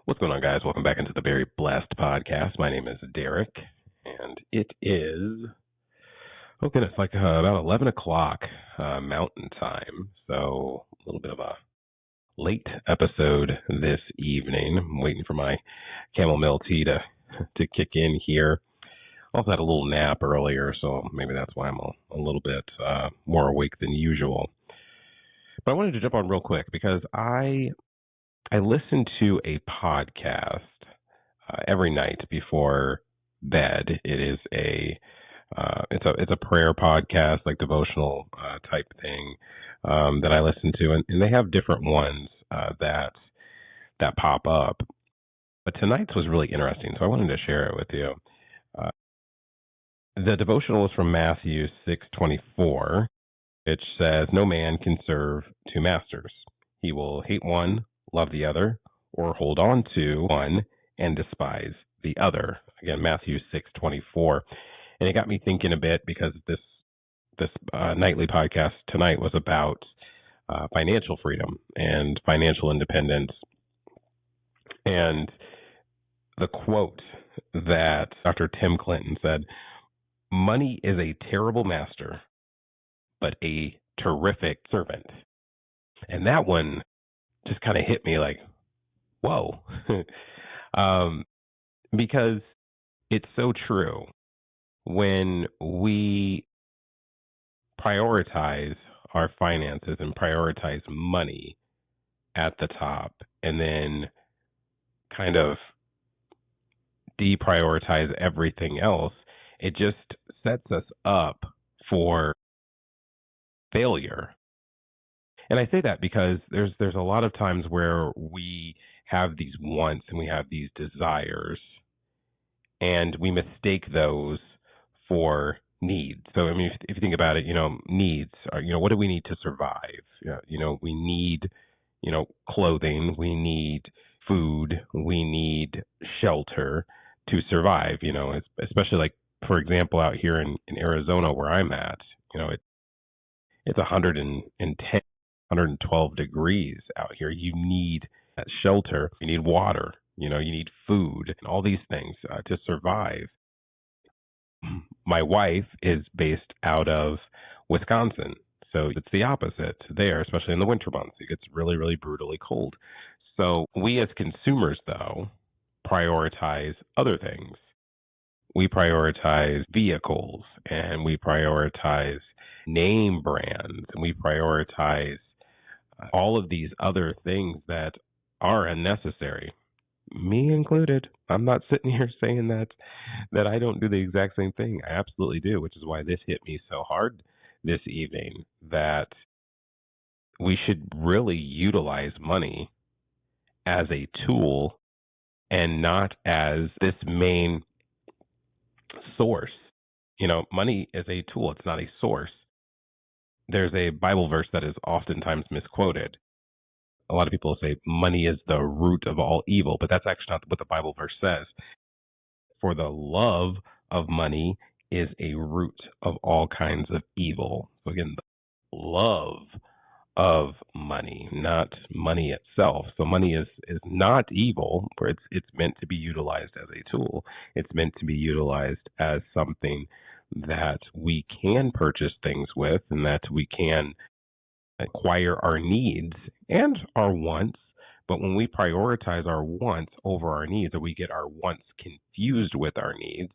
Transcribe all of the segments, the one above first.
What's going on, guys? Welcome back into the Very Blessed podcast. My name is Derek, and it is, oh goodness, like about 11 o'clock Mountain Time. So a little bit of a late episode this evening. I'm waiting for my chamomile tea to kick in here. Also had a little nap earlier, so maybe that's why I'm a little bit more awake than usual. But I wanted to jump on real quick because I listen to a podcast every night before bed. It is it's a prayer podcast, like devotional type thing that I listen to, and they have different ones that pop up. But tonight's was really interesting, so I wanted to share it with you. Uh, the devotional is from Matthew 6:24. It says, "No man can serve two masters. He will hate one, love the other, or hold on to one and despise the other." Again, Matthew 6:24, and it got me thinking a bit because this nightly podcast tonight was about financial freedom and financial independence, and the quote that Dr. Tim Clinton said: "Money is a terrible master, but a terrific servant." And that one just kind of hit me like, whoa, um, because it's so true. When we prioritize our finances and prioritize money at the top, and then kind of deprioritize everything else, it just sets us up for failure. And I say that because there's a lot of times where we have these wants and we have these desires, and we mistake those for needs. So, I mean, if you think about it, needs are, what do we need to survive? Yeah, we need, clothing, we need food, we need shelter to survive, especially like, for example, out here in Arizona where I'm at, it's 110, 112 degrees out here. You need that shelter, you need water, you need food, and all these things to survive. My wife is based out of Wisconsin, so it's the opposite there, especially in the winter months. It gets really, really brutally cold. So we as consumers, though, prioritize other things. We prioritize vehicles, and we prioritize name brands, and we prioritize all of these other things that are unnecessary, me included. I'm not sitting here saying that I don't do the exact same thing. I absolutely do, which is why this hit me so hard this evening, that we should really utilize money as a tool and not as this main source. Money is a tool, it's not a source. There's a Bible verse that is oftentimes misquoted. A lot of people say money is the root of all evil, but that's actually not what the Bible verse says. For the love of money is a root of all kinds of evil. So again, the love of money, not money itself. So money is not evil, where it's meant to be utilized as a tool. It's meant to be utilized as something that we can purchase things with, and that we can acquire our needs and our wants. But when we prioritize our wants over our needs, or we get our wants confused with our needs,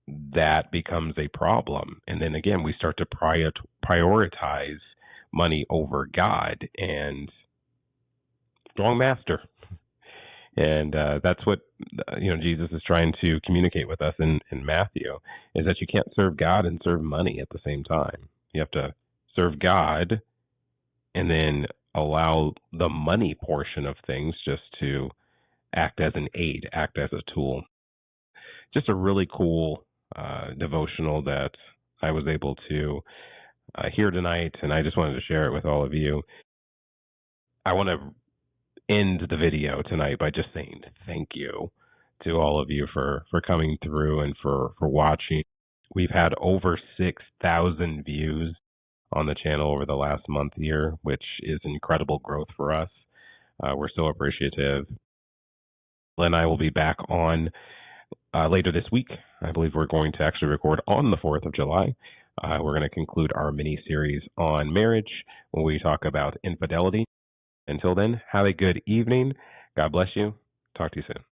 that becomes a problem. And then again, we start to prioritize money over God, and wrong master. And that's what Jesus is trying to communicate with us in Matthew, is that you can't serve God and serve money at the same time. You have to serve God and then allow the money portion of things just to act as an aid, act as a tool. Just a really cool devotional that I was able to hear tonight, and I just wanted to share it with all of you. I want to end the video tonight by just saying thank you to all of you for coming through and for watching. We've had over 6,000 views on the channel over the last month here, which is incredible growth for us. We're so appreciative. and I will be back on later this week. I believe we're going to actually record on the 4th of July. We're going to conclude our mini series on marriage when we talk about infidelity. Until then, have a good evening. God bless you. Talk to you soon.